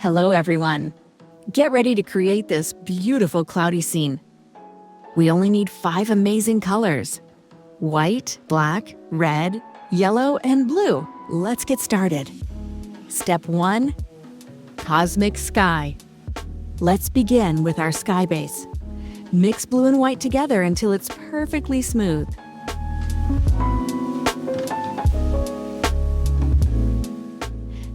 Hello everyone! Get ready to create this beautiful cloudy scene. We only need 5 amazing colors: white, black, red, yellow, and blue. Let's get started. Step 1. Cosmic Sky. Let's begin with our sky base. Mix blue and white together until it's perfectly smooth.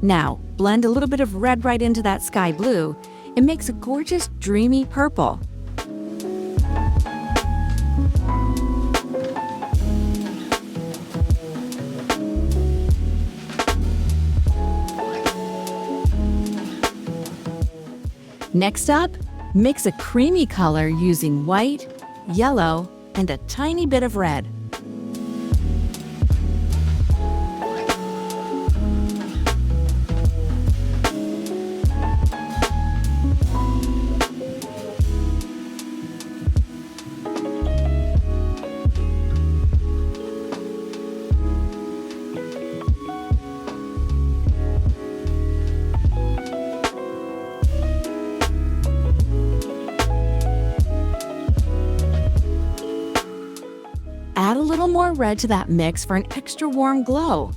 Now, blend a little bit of red right into that sky blue. It makes a gorgeous, dreamy purple. Next up, mix a creamy color using white, yellow, and a tiny bit of red. Add a little more red to that mix for an extra warm glow.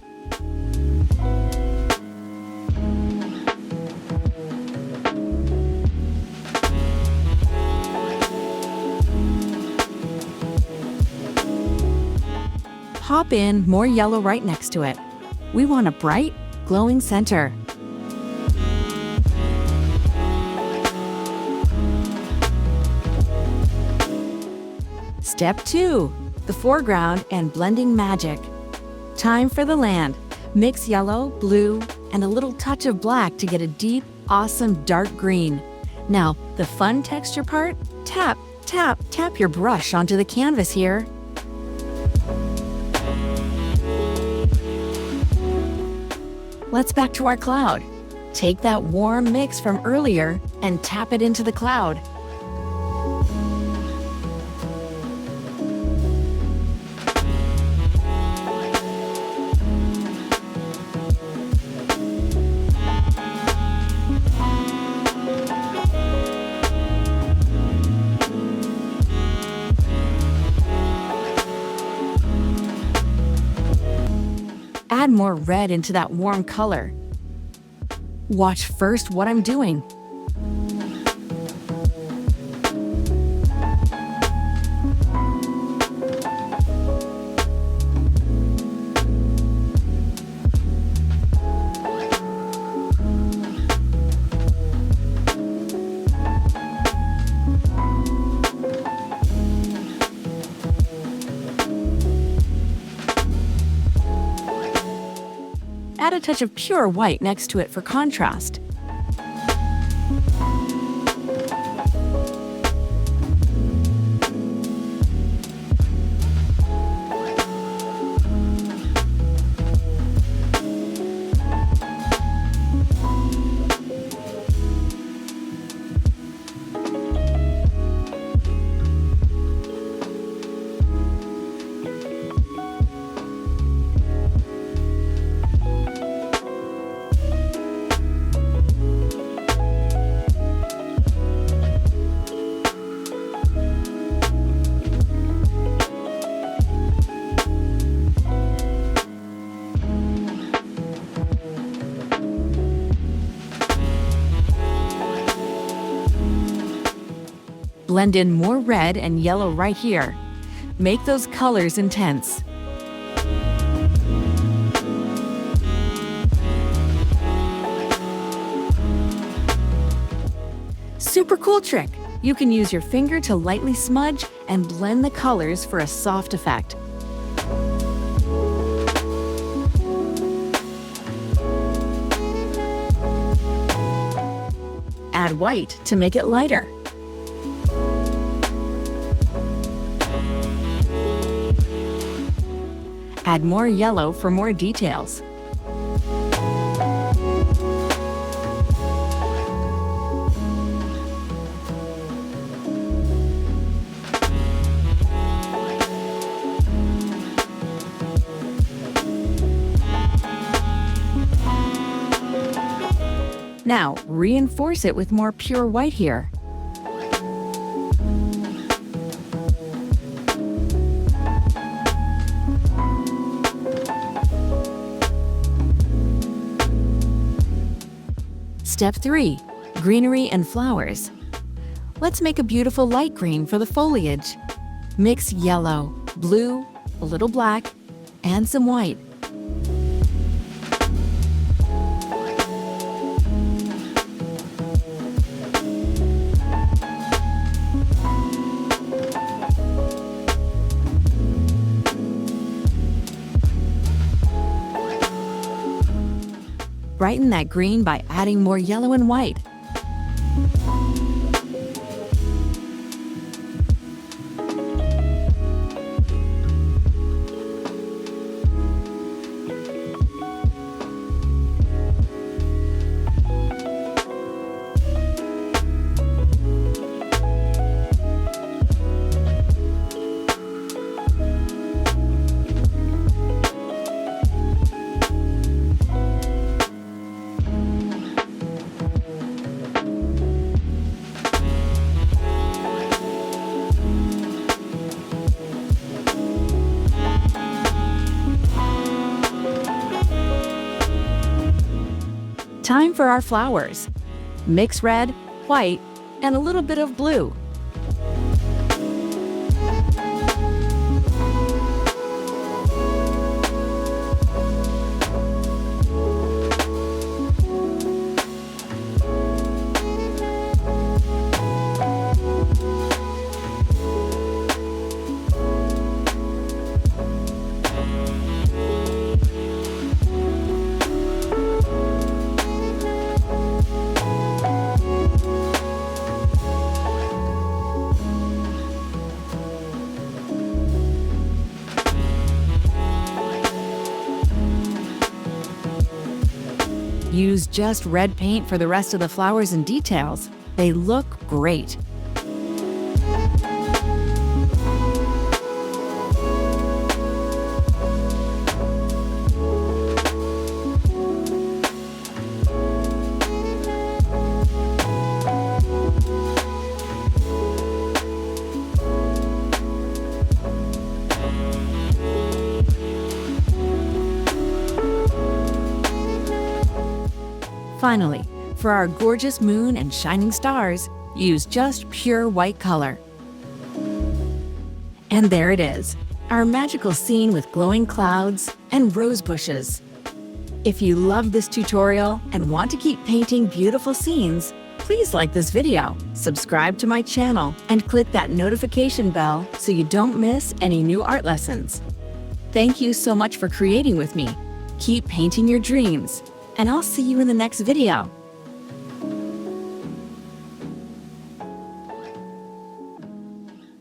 Pop in more yellow right next to it. We want a bright, glowing center. Step 2. The foreground and blending magic. Time for the land. Mix yellow, blue, and a little touch of black to get a deep, awesome dark green. Now, the fun texture part? Tap, tap, tap your brush onto the canvas here. Let's back to our cloud. Take that warm mix from earlier and tap it into the cloud. Add more red into that warm color. Watch first what I'm doing. Add a touch of pure white next to it for contrast. Blend in more red and yellow right here. Make those colors intense. Super cool trick! You can use your finger to lightly smudge and blend the colors for a soft effect. Add white to make it lighter. Add more yellow for more details. Now, reinforce it with more pure white here. Step 3. Greenery and flowers. Let's make a beautiful light green for the foliage. Mix yellow, blue, a little black, and some white. Brighten that green by adding more yellow and white. Time for our flowers. Mix red, white, and a little bit of blue. Use just red paint for the rest of the flowers and details. They look great. Finally, for our gorgeous moon and shining stars, use just pure white color. And there it is, our magical scene with glowing clouds and rose bushes. If you love this tutorial and want to keep painting beautiful scenes, please like this video, subscribe to my channel, and click that notification bell so you don't miss any new art lessons. Thank you so much for creating with me. Keep painting your dreams, and I'll see you in the next video.